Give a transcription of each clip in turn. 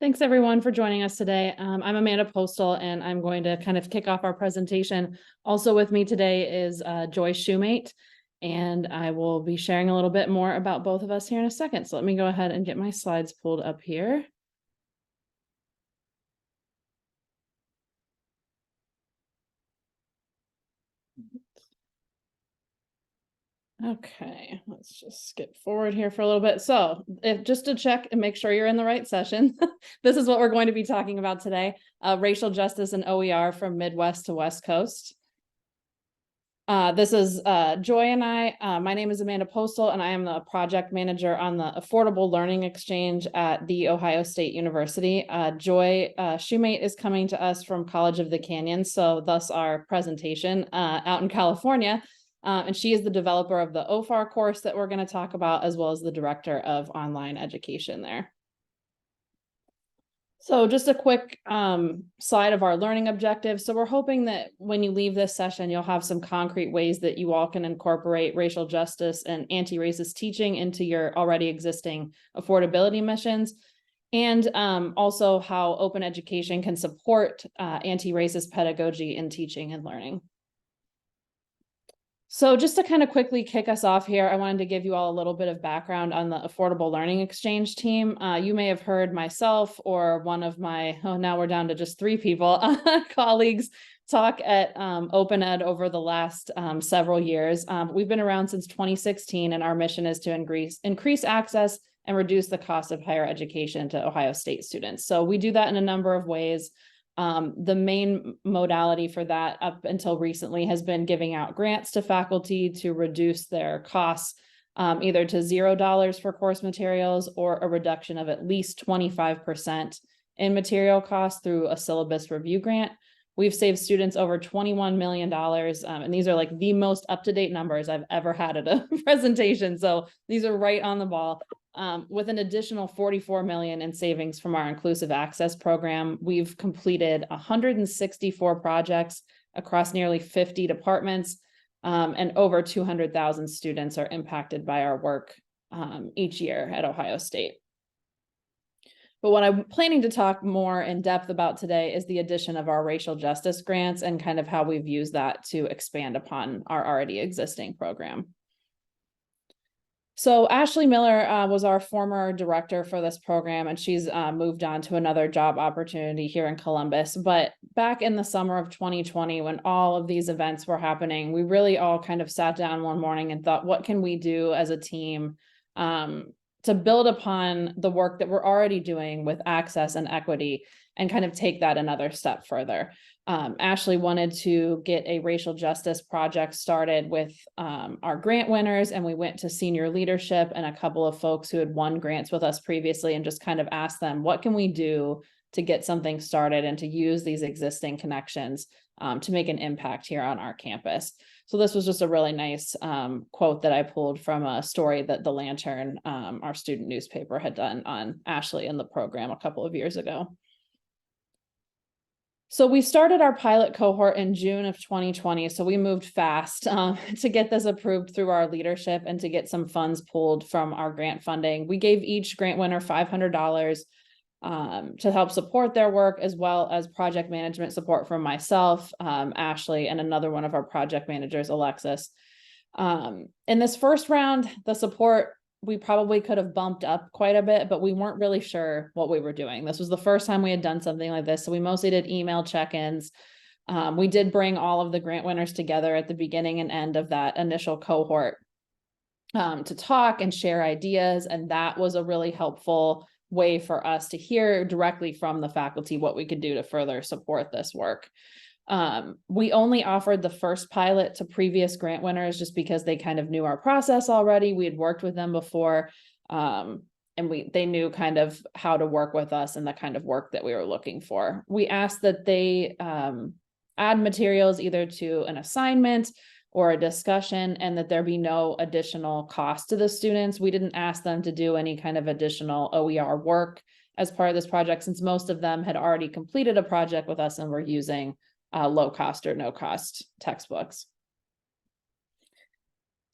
Thanks everyone for joining us today. I'm Amanda Postle and I'm going to kind of kick off our presentation. Also with me today is Joy Shoemate, and I will be sharing a little bit more about both of us here in a second. So let me go ahead and get my slides pulled up here. Okay, let's just skip forward here for a little bit. So just to check and make sure you're in the right session, this is what we're going to be talking about today, racial justice and OER from Midwest to West Coast. This is Joy and I. My name is Amanda Postle, and I am the project manager on the Affordable Learning Exchange at The Ohio State University. Joy Shoemate is coming to us from College of the Canyons, so thus our presentation out in California. And she is the developer of the OFAR course that we're going to talk about, as well as the director of online education there. So just a quick slide of our learning objectives. So we're hoping that when you leave this session, you'll have some concrete ways that you all can incorporate racial justice and anti-racist teaching into your already existing affordability missions, and also how open education can support anti-racist pedagogy in teaching and learning. So just to kind of quickly kick us off here, I wanted to give you all a little bit of background on the Affordable Learning Exchange team. You may have heard myself or one of my, now we're down to just 3 people, colleagues talk at Open Ed over the last several years. We've been around since 2016, and our mission is to increase access and reduce the cost of higher education to Ohio State students. So we do that in a number of ways. The main modality for that up until recently has been giving out grants to faculty to reduce their costs, either to $0 for course materials or a reduction of at least 25% in material costs through a syllabus review grant. We've saved students over $21 million, and these are like the most up-to-date numbers I've ever had at a presentation. So these are right on the ball. With an additional $44 million in savings from our inclusive access program, we've completed 164 projects across nearly 50 departments, and over 200,000 students are impacted by our work each year at Ohio State. But what I'm planning to talk more in depth about today is the addition of our racial justice grants and kind of how we've used that to expand upon our already existing program. So Ashley Miller was our former director for this program, and she's moved on to another job opportunity here in Columbus. But back in the summer of 2020, when all of these events were happening, we really all kind of sat down one morning and thought, what can we do as a team to build upon the work that we're already doing with access and equity and kind of take that another step further. Ashley wanted to get a racial justice project started with our grant winners, and we went to senior leadership and a couple of folks who had won grants with us previously and just kind of asked them, what can we do to get something started and to use these existing connections to make an impact here on our campus. So this was just a really nice quote that I pulled from a story that The Lantern, our student newspaper, had done on Ashley and the program a couple of years ago. So we started our pilot cohort in June of 2020. So we moved fast to get this approved through our leadership and to get some funds pulled from our grant funding. We gave each grant winner $500 to help support their work, as well as project management support from myself, Ashley, and another one of our project managers, Alexis. In this first round, the support, we probably could have bumped up quite a bit, but we weren't really sure what we were doing. This was the first time we had done something like this. So we mostly did email check-ins. We did bring all of the grant winners together at the beginning and end of that initial cohort to talk and share ideas. And that was a really helpful way for us to hear directly from the faculty what we could do to further support this work. We only offered the first pilot to previous grant winners just because they kind of knew our process already. We had worked with them before, and they knew kind of how to work with us and the kind of work that we were looking for. We asked that they add materials either to an assignment or a discussion, and that there be no additional cost to the students. We didn't ask them to do any kind of additional OER work as part of this project, since most of them had already completed a project with us and were using low cost or no cost textbooks.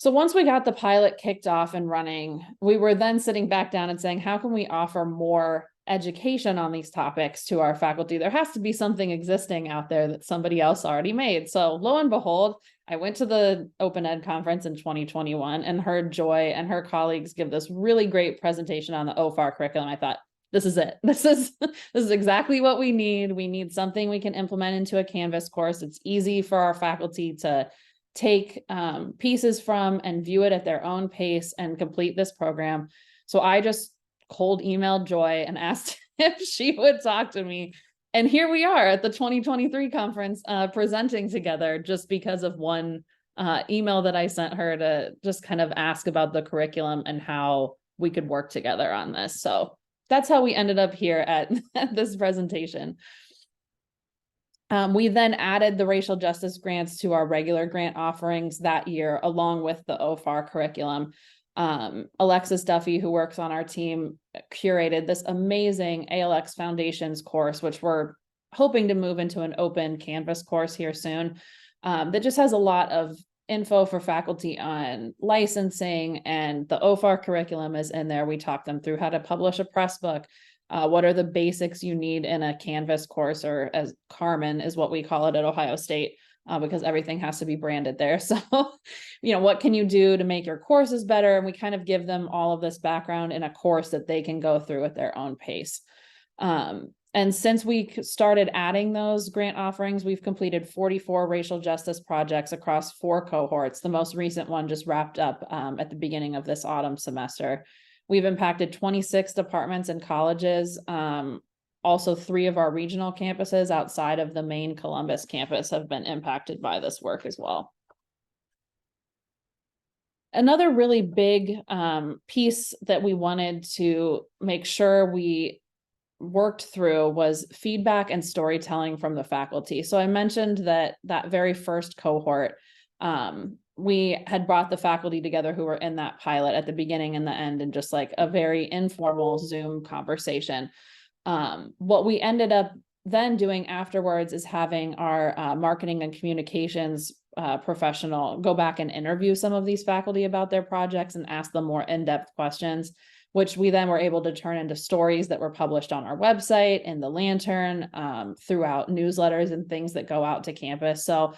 So once we got the pilot kicked off and running, we were then sitting back down and saying, how can we offer more education on these topics to our faculty, there has to be something existing out there that somebody else already made. So lo and behold, I went to the Open Ed conference in 2021 and heard Joy and her colleagues give this really great presentation on the OFAR curriculum. I thought, this is it. This is exactly what we need. We need something we can implement into a Canvas course. It's easy for our faculty to take pieces from and view it at their own pace and complete this program. So I just cold emailed Joy and asked if she would talk to me. And here we are at the 2023 conference presenting together just because of one email that I sent her to just kind of ask about the curriculum and how we could work together on this. So that's how we ended up here at this presentation. We then added the racial justice grants to our regular grant offerings that year, along with the OFAR curriculum. Alexis Duffy, who works on our team, curated this amazing ALX Foundations course, which we're hoping to move into an open Canvas course here soon, that just has a lot of info for faculty on licensing, and the OFAR curriculum is in there. We talk them through how to publish a press book. What are the basics you need in a Canvas course, or as Carmen is what we call it at Ohio State, because everything has to be branded there. So, what can you do to make your courses better? And we kind of give them all of this background in a course that they can go through at their own pace. And since we started adding those grant offerings, we've completed 44 racial justice projects across 4 cohorts. The most recent one just wrapped up at the beginning of this autumn semester. We've impacted 26 departments and colleges. Also, 3 of our regional campuses outside of the main Columbus campus have been impacted by this work as well. Another really big piece that we wanted to make sure we worked through was feedback and storytelling from the faculty. So I mentioned that very first cohort, we had brought the faculty together who were in that pilot at the beginning and the end, and just like a very informal Zoom conversation. What we ended up then doing afterwards is having our marketing and communications professional go back and interview some of these faculty about their projects and ask them more in-depth questions, which we then were able to turn into stories that were published on our website, in the Lantern, throughout newsletters and things that go out to campus. So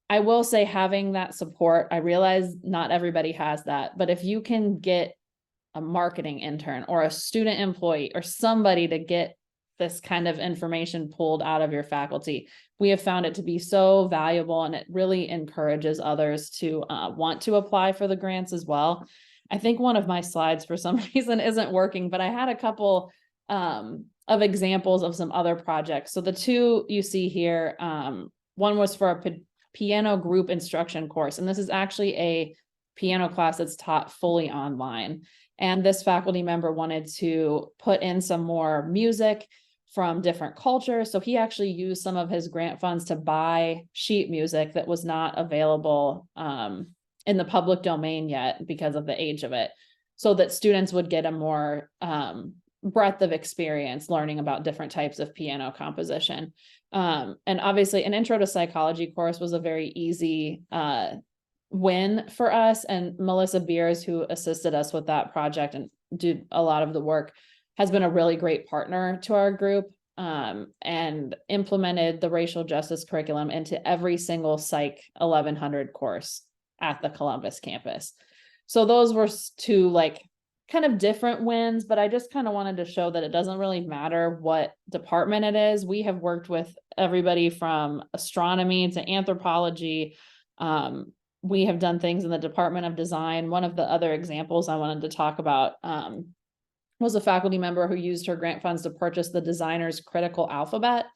I will say, having that support, I realize not everybody has that, but if you can get a marketing intern or a student employee or somebody to get this kind of information pulled out of your faculty, we have found it to be so valuable, and it really encourages others to want to apply for the grants as well. I think one of my slides for some reason isn't working, but I had a couple of examples of some other projects. So the 2 you see here, one was for a piano group instruction course, and this is actually a piano class that's taught fully online. And this faculty member wanted to put in some more music from different cultures. So he actually used some of his grant funds to buy sheet music that was not available in the public domain yet because of the age of it, so that students would get a more breadth of experience learning about different types of piano composition. And obviously an intro to psychology course was a very easy win for us. And Melissa Beers, who assisted us with that project and did a lot of the work, has been a really great partner to our group, and implemented the racial justice curriculum into every single Psych 1100 course at the Columbus campus. So those were 2 like kind of different wins, but I just kind of wanted to show that it doesn't really matter what department it is. We have worked with everybody from astronomy to anthropology. We have done things in the Department of Design. One of the other examples I wanted to talk about was a faculty member who used her grant funds to purchase the designer's critical alphabet.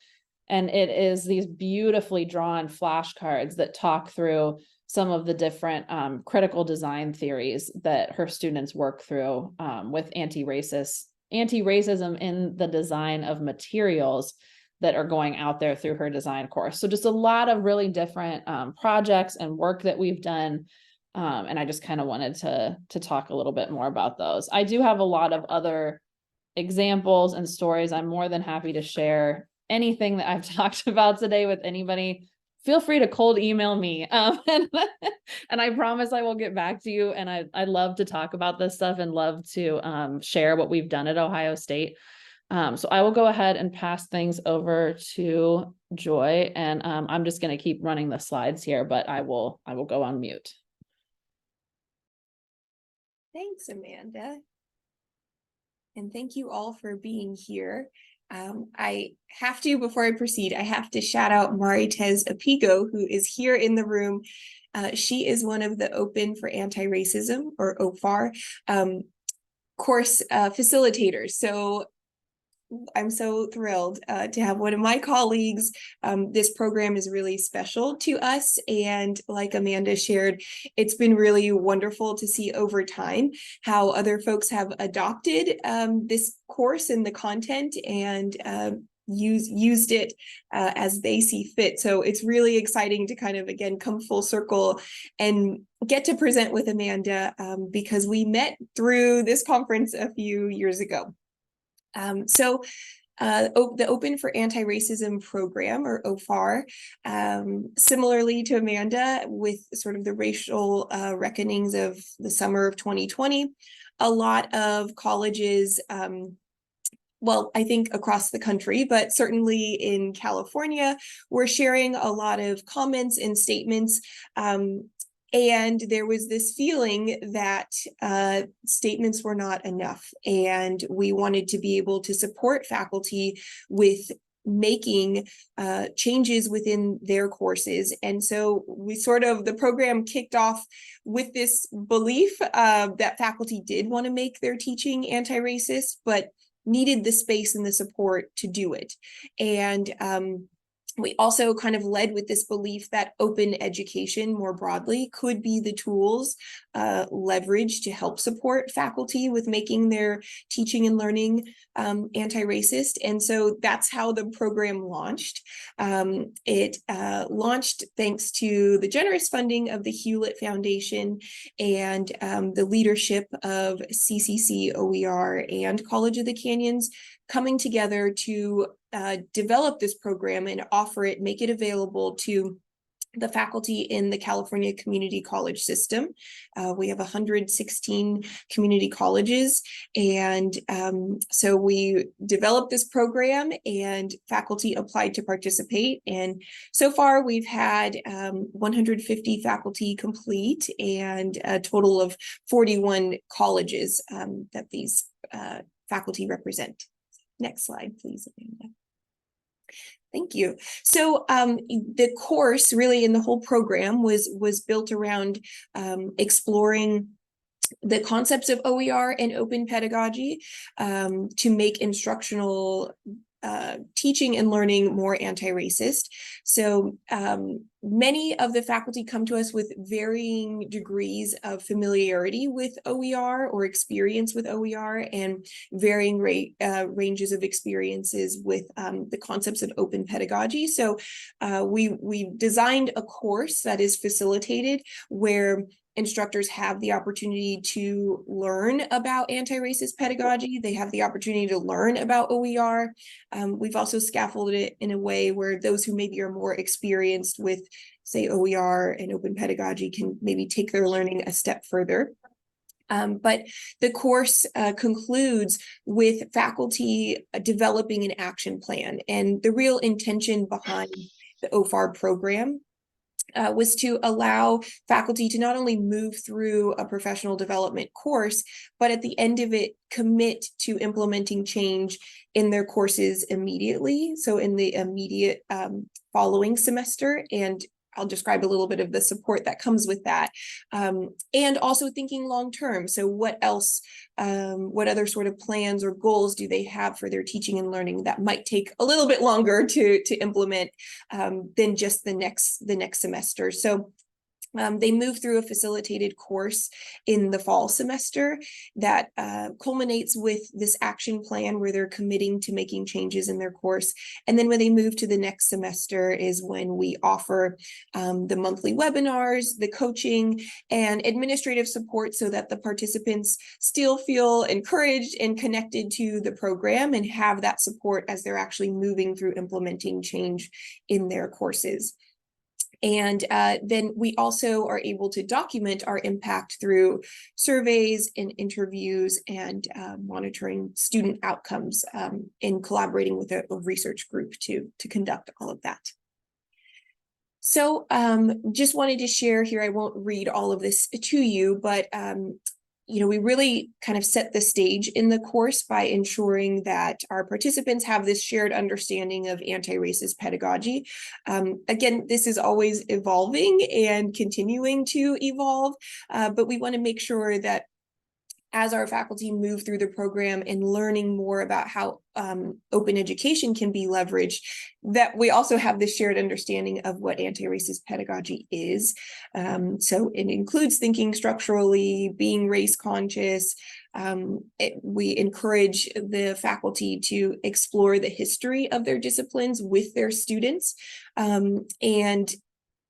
And it is these beautifully drawn flashcards that talk through some of the different critical design theories that her students work through with anti-racism in the design of materials that are going out there through her design course. So just a lot of really different projects and work that we've done. And I just kind of wanted to talk a little bit more about those. I do have a lot of other examples and stories. I'm more than happy to share anything that I've talked about today with anybody. Feel free to cold email me. And I promise I will get back to you. And I love to talk about this stuff and love to share what we've done at Ohio State. So I will go ahead and pass things over to Joy, and I'm just going to keep running the slides here, but I will go on mute. Thanks, Amanda. And thank you all for being here. I have to, before I proceed, I have to shout out Maritez Apigo, who is here in the room. She is one of the Open for Anti-Racism, or OFAR, course facilitators. So I'm so thrilled to have one of my colleagues. This program is really special to us. And like Amanda shared, it's been really wonderful to see over time how other folks have adopted this course and the content and used it as they see fit. So it's really exciting to kind of, again, come full circle and get to present with Amanda because we met through this conference a few years ago. The Open for Anti-Racism program, or OFAR, similarly to Amanda, with sort of the racial reckonings of the summer of 2020, a lot of colleges, well, I think across the country, but certainly in California, we're sharing a lot of comments and statements. And there was this feeling that statements were not enough. And we wanted to be able to support faculty with making changes within their courses. And so the program kicked off with this belief that faculty did want to make their teaching anti-racist, but needed the space and the support to do it. And we also kind of led with this belief that open education more broadly could be the tools leveraged to help support faculty with making their teaching and learning anti-racist. And so that's how the program launched. It launched thanks to the generous funding of the Hewlett Foundation and the leadership of CCC, OER, and College of the Canyons coming together to develop this program and offer it, make it available to the faculty in the California community college system. We have 116 community colleges. And so we developed this program and faculty applied to participate. And so far we've had 150 faculty complete and a total of 41 colleges that these faculty represent. Next slide, please, Amanda. Thank you. So the course really in the whole program was built around exploring the concepts of OER and open pedagogy to make instructional teaching and learning more anti-racist. So many of the faculty come to us with varying degrees of familiarity with OER or experience with OER and varying ranges of experiences with the concepts of open pedagogy. So we designed a course that is facilitated where instructors have the opportunity to learn about anti-racist pedagogy. They have the opportunity to learn about OER. We've also scaffolded it in a way where those who maybe are more experienced with, say, OER and open pedagogy can maybe take their learning a step further. But the course concludes with faculty developing an action plan. And the real intention behind the OFAR program was to allow faculty to not only move through a professional development course, but at the end of it, commit to implementing change in their courses immediately. So in the immediate following semester, and I'll describe a little bit of the support that comes with that. And also thinking long-term. So what else, what other sort of plans or goals do they have for their teaching and learning that might take a little bit longer to implement than just the next semester. So they move through a facilitated course in the fall semester that culminates with this action plan where they're committing to making changes in their course. And then when they move to the next semester is when we offer the monthly webinars, the coaching, and administrative support so that the participants still feel encouraged and connected to the program and have that support as they're actually moving through implementing change in their courses. And then we also are able to document our impact through surveys and interviews and monitoring student outcomes in collaborating with a research group to conduct all of that. So just wanted to share here, I won't read all of this to you, but we really kind of set the stage in the course by ensuring that our participants have this shared understanding of anti-racist pedagogy. Again, this is always evolving and continuing to evolve, but we want to make sure that as our faculty move through the program and learning more about how open education can be leveraged, that we also have this shared understanding of what anti-racist pedagogy is. So it includes thinking structurally, being race conscious. We encourage the faculty to explore the history of their disciplines with their students, and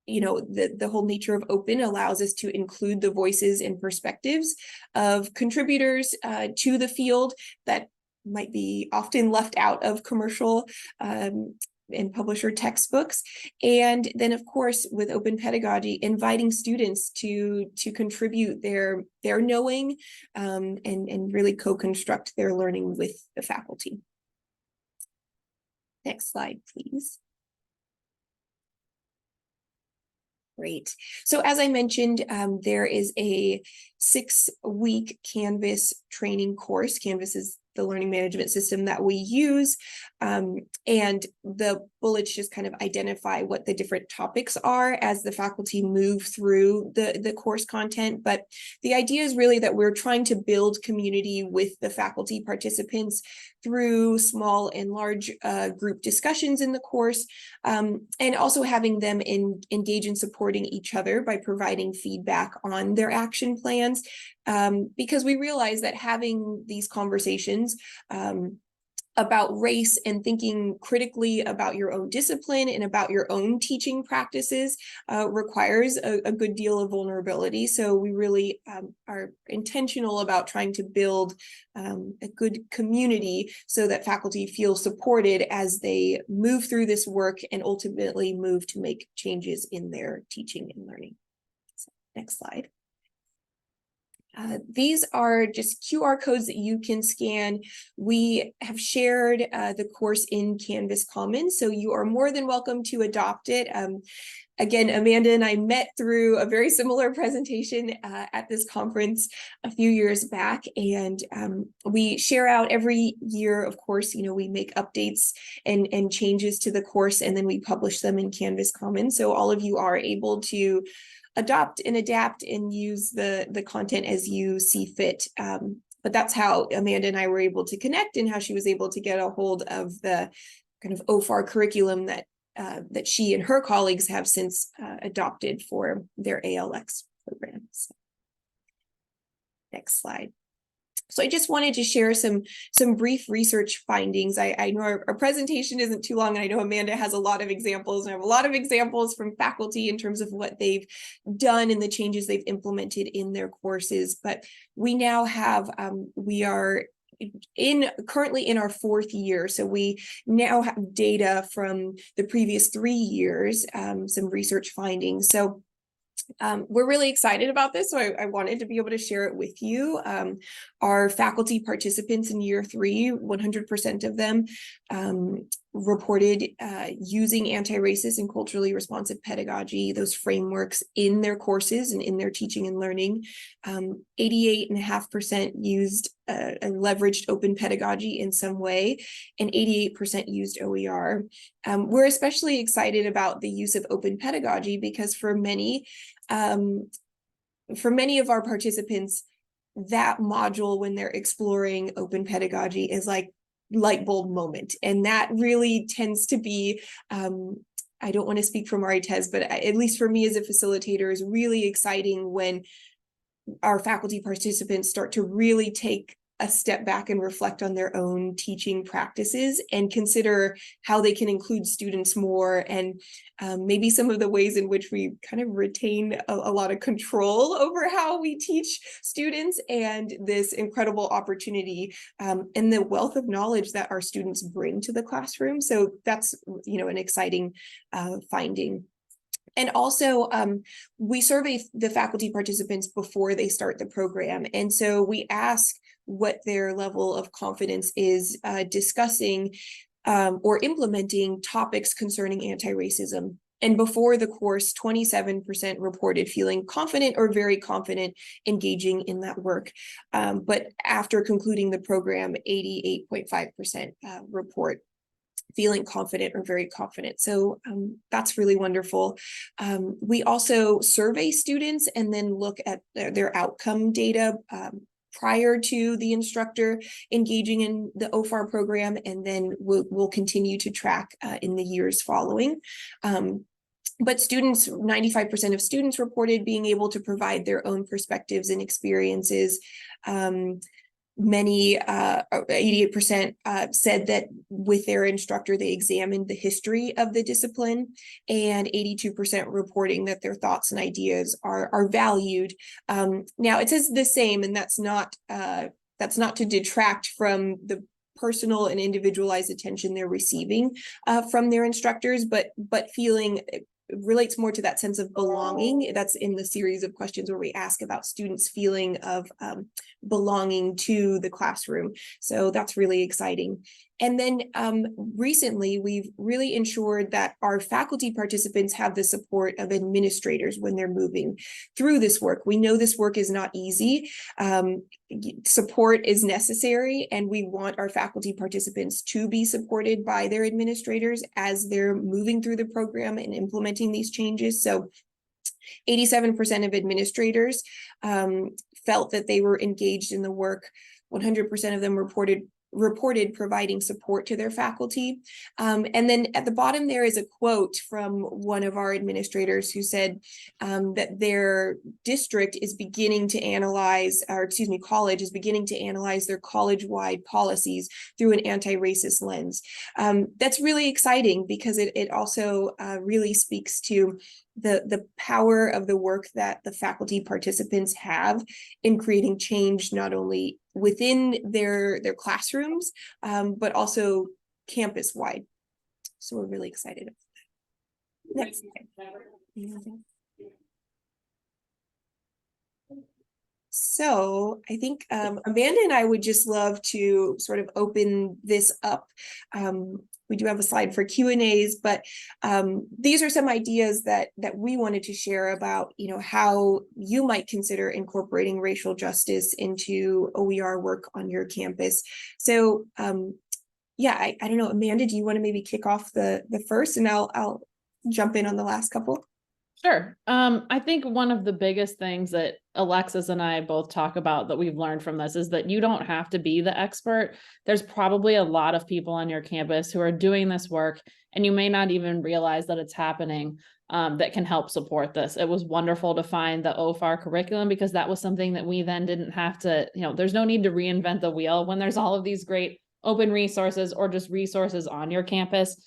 the whole nature of open allows us to include the voices and perspectives of contributors to the field that might be often left out of commercial and publisher textbooks. And then, of course, with open pedagogy, inviting students to contribute their knowing and really co-construct their learning with the faculty. Next slide, please. Great. So as I mentioned, there is a 6-week Canvas training course. Canvas is the learning management system that we use. And the bullets just kind of identify what the different topics are as the faculty move through the course content. But the idea is really that we're trying to build community with the faculty participants through small and large group discussions in the course, and also having them engage in supporting each other by providing feedback on their action plans, because we realize that having these conversations about race and thinking critically about your own discipline and about your own teaching practices requires a good deal of vulnerability. So we really are intentional about trying to build a good community so that faculty feel supported as they move through this work and ultimately move to make changes in their teaching and learning. So, next slide. These are just QR codes that you can scan. We have shared the course in Canvas Commons, so you are more than welcome to adopt it. Again, Amanda and I met through a very similar presentation at this conference a few years back, and we share out every year. Of course, we make updates and changes to the course, and then we publish them in Canvas Commons, so all of you are able to adopt and adapt and use the content as you see fit. But that's how Amanda and I were able to connect, and how she was able to get a hold of the kind of OFAR curriculum that she and her colleagues have since adopted for their ALX programs. Next slide. So I just wanted to share some brief research findings. I know our presentation isn't too long, and I know Amanda has a lot of examples, and I have a lot of examples from faculty in terms of what they've done and the changes they've implemented in their courses. But we now have, we are currently in our 4th year. So we now have data from the previous 3 years, some research findings. So we're really excited about this, so I wanted to be able to share it with you. Our faculty participants in year 3, 100% of them reported using anti-racist and culturally responsive pedagogy, those frameworks in their courses and in their teaching and learning. 88.5% used and leveraged open pedagogy in some way, and 88% used OER. We're especially excited about the use of open pedagogy because for many of our participants, that module when they're exploring open pedagogy is like light bulb moment. And that really tends to be, I don't want to speak for Marites, but at least for me as a facilitator, is really exciting when our faculty participants start to really take a step back and reflect on their own teaching practices and consider how they can include students more, and maybe some of the ways in which we kind of retain a lot of control over how we teach students, and this incredible opportunity and the wealth of knowledge that our students bring to the classroom. So that's, an exciting finding. And also, we survey the faculty participants before they start the program. And so we ask what their level of confidence is discussing or implementing topics concerning anti-racism. And before the course, 27% reported feeling confident or very confident engaging in that work. But after concluding the program, 88.5% report feeling confident or very confident. So that's really wonderful. We also survey students and then look at their outcome data prior to the instructor engaging in the OFAR program, and then we'll continue to track in the years following. But students, 95% of students reported being able to provide their own perspectives and experiences. Many, 88% said that with their instructor, they examined the history of the discipline, and 82% reporting that their thoughts and ideas are valued. Now it says the same, and that's not to detract from the personal and individualized attention they're receiving from their instructors, but feeling relates more to that sense of belonging. That's in the series of questions where we ask about students' feeling of belonging to the classroom. So that's really exciting. And then recently, we've really ensured that our faculty participants have the support of administrators when they're moving through this work. We know this work is not easy. Support is necessary, and we want our faculty participants to be supported by their administrators as they're moving through the program and implementing these changes. So 87% of administrators felt that they were engaged in the work. 100% of them reported providing support to their faculty. And then at the bottom there is a quote from one of our administrators who said that their district is beginning to analyze, or excuse me, college is beginning to analyze their college-wide policies through an anti-racist lens. That's really exciting because it also really speaks to the power of the work that the faculty participants have in creating change, not only within their classrooms, but also campus wide. So we're really excited about that. Next slide. So I think Amanda and I would just love to sort of open this up. We do have a slide for Q&As, but these are some ideas that we wanted to share about, how you might consider incorporating racial justice into OER work on your campus. So yeah, I don't know, Amanda, do you want to maybe kick off the first, and I'll jump in on the last couple? Sure. I think one of the biggest things that Alexis and I both talk about that we've learned from this is that you don't have to be the expert. There's probably a lot of people on your campus who are doing this work, and you may not even realize that it's happening, that can help support this. It was wonderful to find the OFAR curriculum, because that was something that we then didn't have to, there's no need to reinvent the wheel when there's all of these great open resources or just resources on your campus.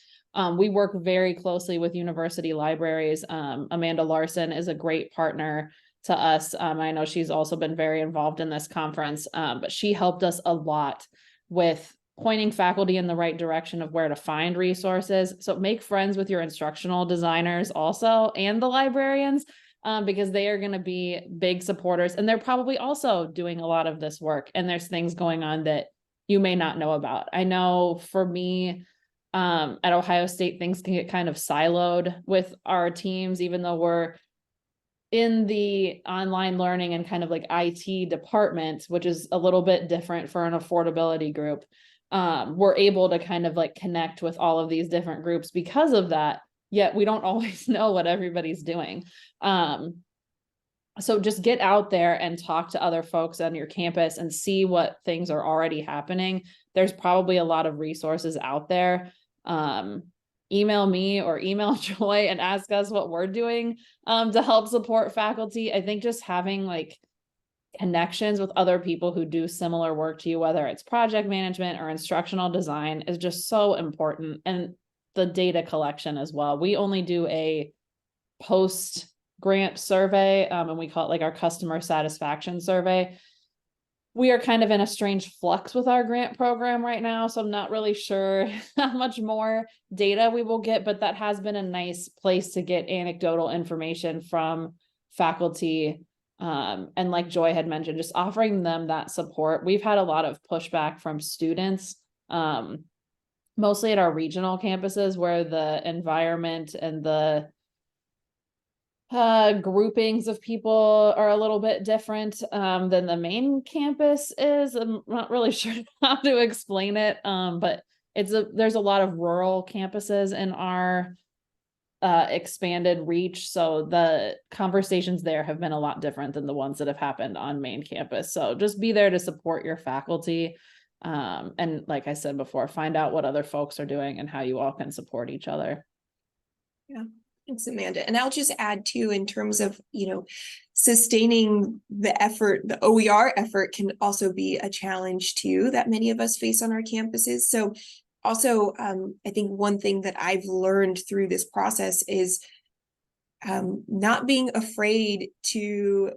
We work very closely with university libraries. Amanda Larson is a great partner to us. I know she's also been very involved in this conference, but she helped us a lot with pointing faculty in the right direction of where to find resources. So make friends with your instructional designers also, and the librarians, because they are going to be big supporters, and they're probably also doing a lot of this work, and there's things going on that you may not know about. I know for me, at Ohio State, things can get kind of siloed with our teams, even though we're in the online learning and kind of like IT department, which is a little bit different for an affordability group. We're able to kind of like connect with all of these different groups because of that, yet we don't always know what everybody's doing. So just get out there and talk to other folks on your campus and see what things are already happening. There's probably a lot of resources out there. Email me or email Joy and ask us what we're doing to help support faculty. I think just having like connections with other people who do similar work to you, whether it's project management or instructional design, is just so important. And the data collection as well. We only do a post grant survey, and we call it like our customer satisfaction survey. we are kind of in a strange flux with our grant program right now, so I'm not really sure how much more data we will get, but that has been a nice place to get anecdotal information from faculty. And like Joy had mentioned, just offering them that support. We've had a lot of pushback from students, mostly at our regional campuses, where the environment and the groupings of people are a little bit different than the main campus is. I'm not really sure how to explain it, but there's a lot of rural campuses in our expanded reach, so the conversations there have been a lot different than the ones that have happened on main campus. So just be there to support your faculty, and like I said before, find out what other folks are doing and how you all can support each other. Yeah. Thanks, Amanda. And I'll just add too, in terms of, sustaining the effort, the OER effort can also be a challenge too, that many of us face on our campuses. So also, I think one thing that I've learned through this process is not being afraid to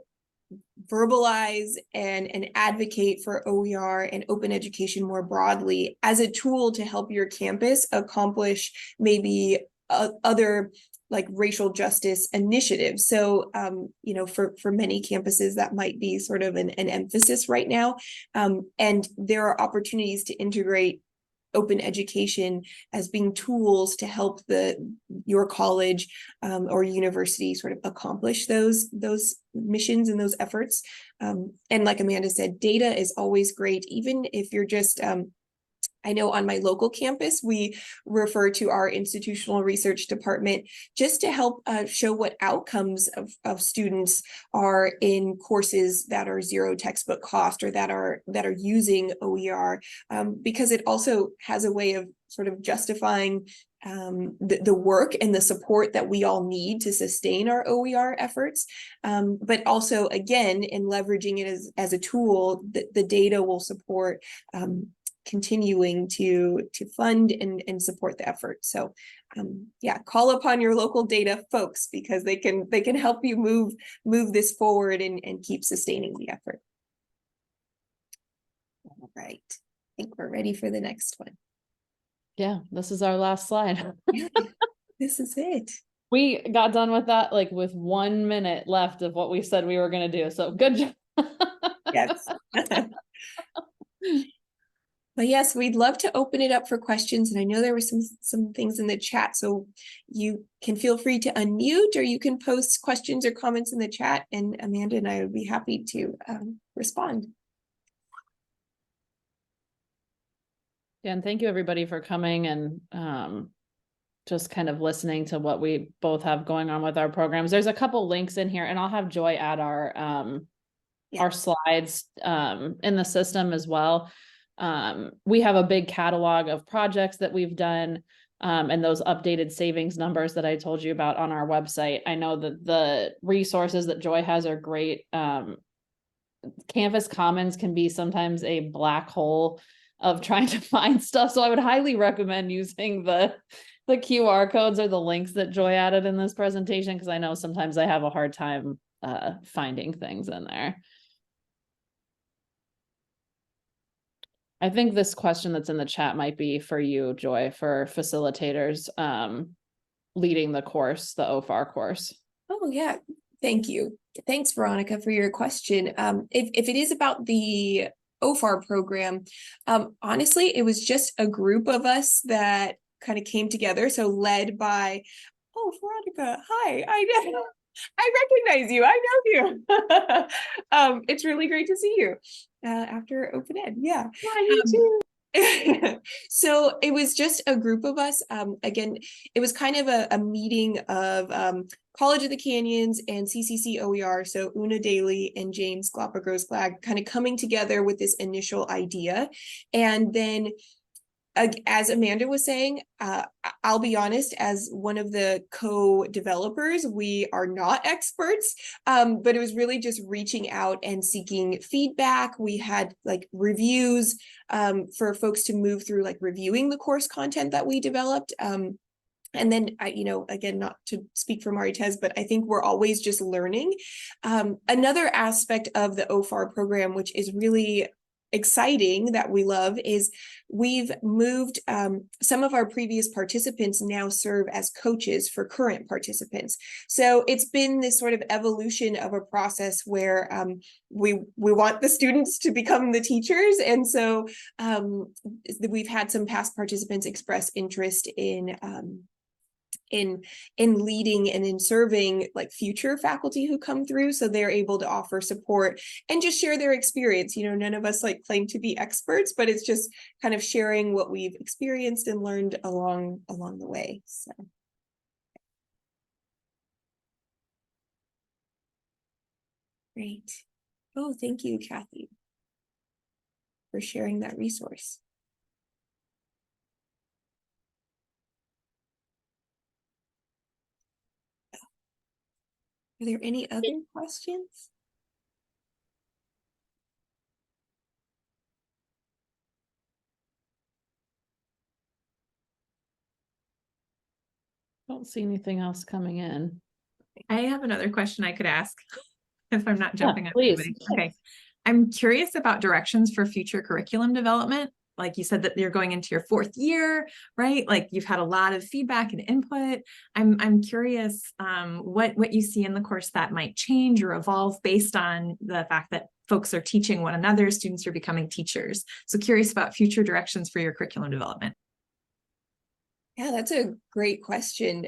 verbalize and advocate for OER and open education more broadly as a tool to help your campus accomplish maybe other like racial justice initiatives. So, for many campuses, that might be sort of an emphasis right now. And there are opportunities to integrate open education as being tools to help your college or university sort of accomplish those missions and those efforts. And like Amanda said, data is always great, even if you're just I know on my local campus, we refer to our institutional research department just to help show what outcomes of students are in courses that are zero textbook cost or that are using OER, because it also has a way of sort of justifying the work and the support that we all need to sustain our OER efforts. But also, again, in leveraging it as a tool, the data will support continuing to fund and support the effort. So call upon your local data folks, because they can help you move this forward and keep sustaining the effort. All right, I think we're ready for the next one. Yeah, this is our last slide. Yeah, this is it. We got done with that like with 1 minute left of what we said we were going to do. So good job. Yes. But yes, we'd love to open it up for questions. And I know there were some things in the chat, so you can feel free to unmute, or you can post questions or comments in the chat, and Amanda and I would be happy to respond. Yeah, and thank you everybody for coming and just kind of listening to what we both have going on with our programs. There's a couple links in here, and I'll have Joy add our slides in the system as well. We have a big catalog of projects that we've done, and those updated savings numbers that I told you about on our website. I know that the resources that Joy has are great. Canvas Commons can be sometimes a black hole of trying to find stuff. So I would highly recommend using the QR codes or the links that Joy added in this presentation, because I know sometimes I have a hard time finding things in there. I think this question that's in the chat might be for you, Joy, for facilitators leading the course, the OFAR course. Oh, yeah. Thank you. Thanks, Veronica, for your question. If it is about the OFAR program, honestly, it was just a group of us that kind of came together. So led by, oh, Veronica, hi, I recognize you. I know you. It's really great to see you after Open Ed. Yeah. Yeah, you too. So it was just a group of us. Again, it was kind of a meeting of College of the Canyons and CCC OER. So Una Daly and James Glapper-Grossklag kind of coming together with this initial idea. And then, as Amanda was saying, I'll be honest, as one of the co-developers, we are not experts, but it was really just reaching out and seeking feedback. We had like reviews for folks to move through, like reviewing the course content that we developed. And then again, not to speak for Maritez, but I think we're always just learning. Another aspect of the OFAR program, which is really exciting that we love, is we've moved some of our previous participants now serve as coaches for current participants. So it's been this sort of evolution of a process where we want the students to become the teachers. And so we've had some past participants express interest in leading and in serving like future faculty who come through, so they're able to offer support and just share their experience. None of us like claim to be experts, but it's just kind of sharing what we've experienced and learned along the way. So great. Oh, thank you, Kathy, for sharing that resource. Are there any other questions? Don't see anything else coming in. I have another question I could ask if I'm not jumping on please. everybody. Okay. I'm curious about directions for future curriculum development. Like you said that you're going into your 4th year, right? Like you've had a lot of feedback and input. I'm curious what you see in the course that might change or evolve based on the fact that folks are teaching one another, students are becoming teachers. So curious about future directions for your curriculum development. Yeah, that's a great question.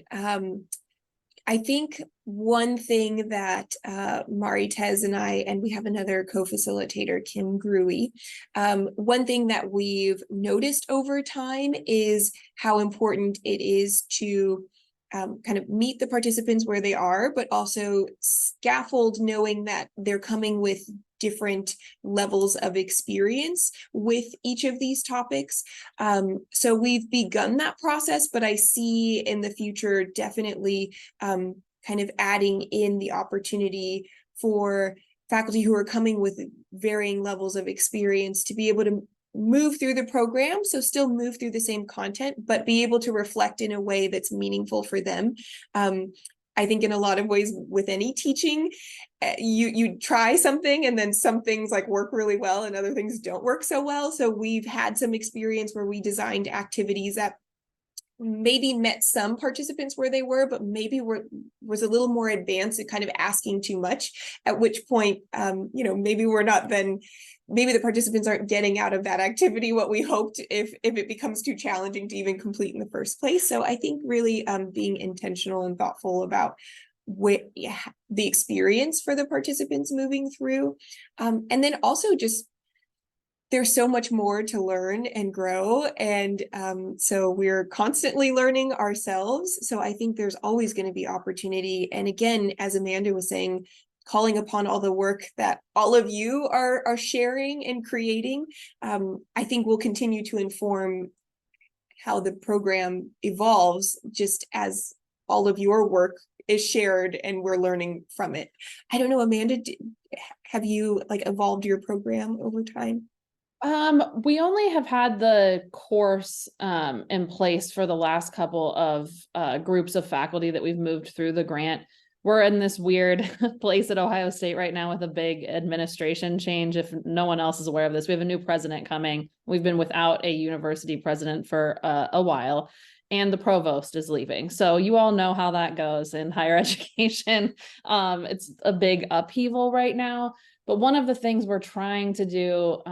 I think one thing that Maritez and we have another co-facilitator, Kim Gruey. One thing that we've noticed over time is how important it is to kind of meet the participants where they are, but also scaffold, knowing that they're coming with different levels of experience with each of these topics. So we've begun that process, but I see in the future definitely kind of adding in the opportunity for faculty who are coming with varying levels of experience to be able to move through the program, so still move through the same content, but be able to reflect in a way that's meaningful for them. I think in a lot of ways with any teaching, you try something and then some things like work really well and other things don't work so well. So we've had some experience where we designed activities that maybe met some participants where they were, but maybe was a little more advanced and kind of asking too much, at which point, maybe we're not then, maybe the participants aren't getting out of that activity what we hoped if it becomes too challenging to even complete in the first place. So I think really being intentional and thoughtful about the experience for the participants moving through. And then also just there's so much more to learn and grow. And so we're constantly learning ourselves. So I think there's always going to be opportunity. And again, as Amanda was saying, calling upon all the work that all of you are sharing and creating, I think will continue to inform how the program evolves, just as all of your work is shared and we're learning from it. I don't know, Amanda, have you like evolved your program over time? We only have had the course in place for the last couple of groups of faculty that we've moved through the grant. We're in this weird place at Ohio State right now with a big administration change. If no one else is aware of this, we have a new president coming. We've been without a university president for a while, and the provost is leaving. So you all know how that goes in higher education. It's a big upheaval right now. But one of the things we're trying to do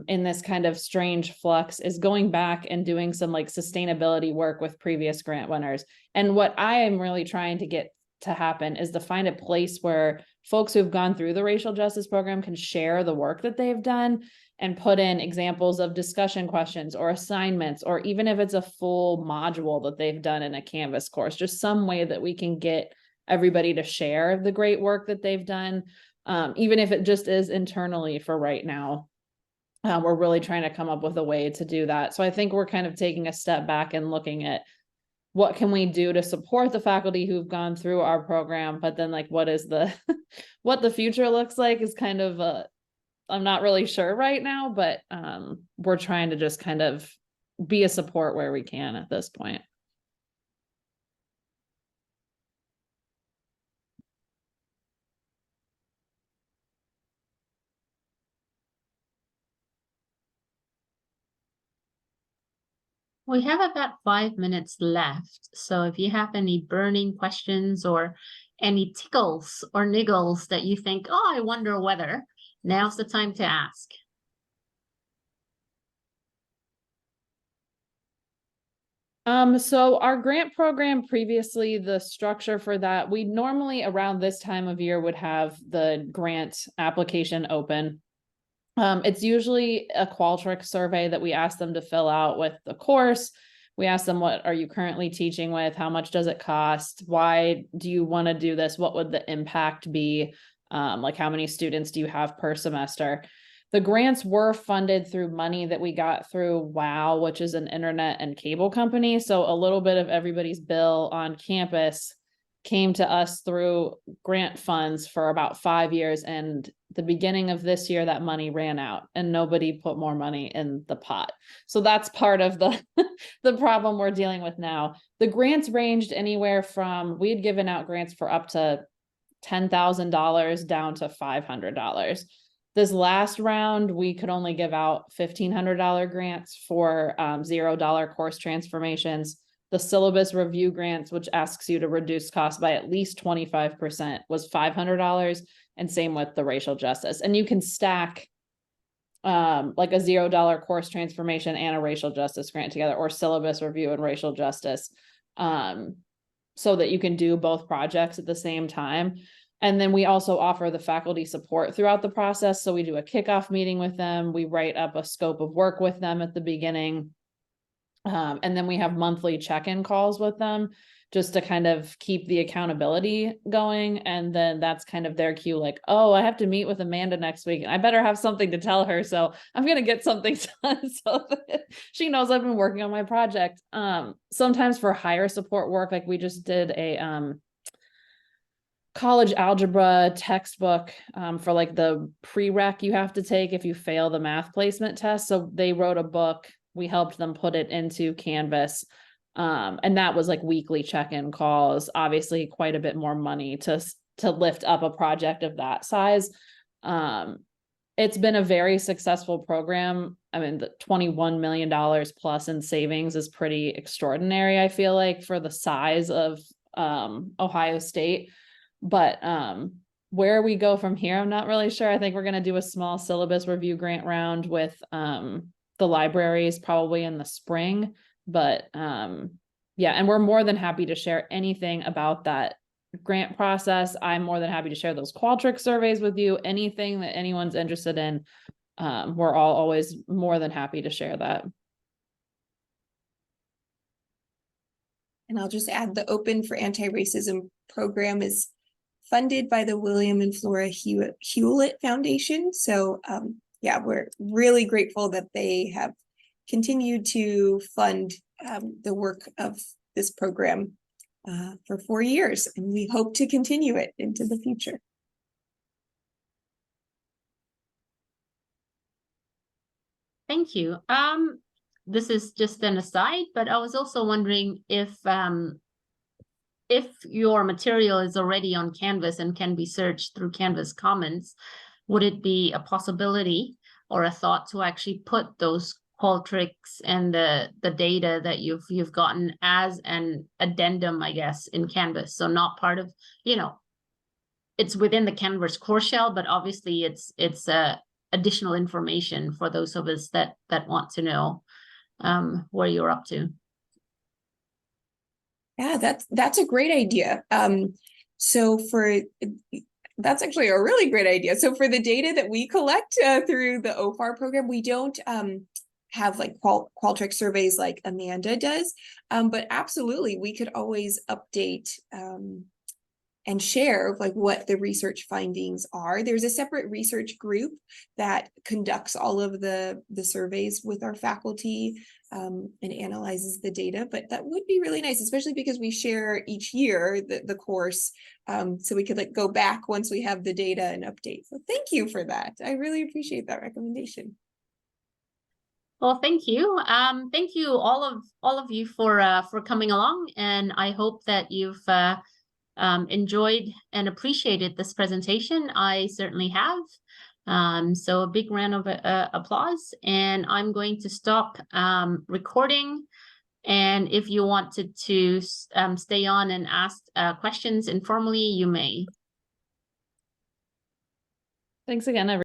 in this kind of strange flux is going back and doing some like sustainability work with previous grant winners. And what I am really trying to get to happen is to find a place where folks who've gone through the racial justice program can share the work that they've done and put in examples of discussion questions or assignments, or even if it's a full module that they've done in a Canvas course, just some way that we can get everybody to share the great work that they've done. Even if it just is internally for right now, we're really trying to come up with a way to do that. So I think we're kind of taking a step back and looking at what can we do to support the faculty who've gone through our program, but then like, what is the, what the future looks like is kind of I'm not really sure right now, but we're trying to just kind of be a support where we can at this point. We have about 5 minutes left. So if you have any burning questions or any tickles or niggles that you think, oh, I wonder whether, now's the time to ask. So our grant program previously, the structure for that, we normally around this time of year would have the grant application open. It's usually a Qualtrics survey that we ask them to fill out with the course. We ask them, what are you currently teaching with? How much does it cost? Why do you want to do this? What would the impact be? Like how many students do you have per semester? The grants were funded through money that we got through WOW, which is an internet and cable company. So a little bit of everybody's bill on campus came to us through grant funds for about 5 years. And the beginning of this year, that money ran out and nobody put more money in the pot. So that's part of the, the problem we're dealing with now. The grants ranged anywhere from, we had given out grants for up to $10,000 down to $500. This last round, we could only give out $1,500 grants for $0 course transformations. The syllabus review grants, which asks you to reduce costs by at least 25%, was $500, and same with the racial justice. And you can stack like a $0 course transformation and a racial justice grant together, or syllabus review and racial justice, so that you can do both projects at the same time. And then we also offer the faculty support throughout the process. So we do a kickoff meeting with them. We write up a scope of work with them at the beginning. And then we have monthly check-in calls with them just to kind of keep the accountability going. And then that's kind of their cue, like, oh, I have to meet with Amanda next week and I better have something to tell her. So I'm going to get something done so that she knows I've been working on my project. Sometimes for higher support work, like we just did a college algebra textbook for like the prereq you have to take if you fail the math placement test. So they wrote a book. We helped them put it into Canvas. And that was like weekly check-in calls, obviously quite a bit more money to lift up a project of that size. It's been a very successful program. I mean, the $21 million plus in savings is pretty extraordinary, I feel like, for the size of Ohio State. But where we go from here, I'm not really sure. I think we're going to do a small syllabus review grant round with the libraries probably in the spring. But yeah, and we're more than happy to share anything about that grant process. I'm more than happy to share those Qualtrics surveys with you. Anything that anyone's interested in, we're all always more than happy to share that. And I'll just add, the Open for Anti-Racism program is funded by the William and Flora Hewlett Foundation. So yeah, we're really grateful that they have continued to fund the work of this program for 4 years, and we hope to continue it into the future. Thank you. This is just an aside, but I was also wondering if your material is already on Canvas and can be searched through Canvas Commons, would it be a possibility or a thought to actually put those Qualtrics and the data that you've gotten as an addendum, I guess, in Canvas? So not part of, it's within the Canvas course shell, but obviously it's additional information for those of us that want to know where you're up to. Yeah, that's a great idea. So that's actually a really great idea. So for the data that we collect through the OFAR program, we don't have like Qualtrics surveys like Amanda does, but absolutely we could always update and share like what the research findings are. There's a separate research group that conducts all of the surveys with our faculty and analyzes the data, but that would be really nice, especially because we share each year the course, so we could like go back once we have the data and update. So thank you for that. I really appreciate that recommendation. Well, thank you. Thank you all of you for coming along, and I hope that you've enjoyed and appreciated this presentation. I certainly have. So a big round of applause, and I'm going to stop recording And if you wanted to stay on and ask questions informally, you may. Thanks again, everyone.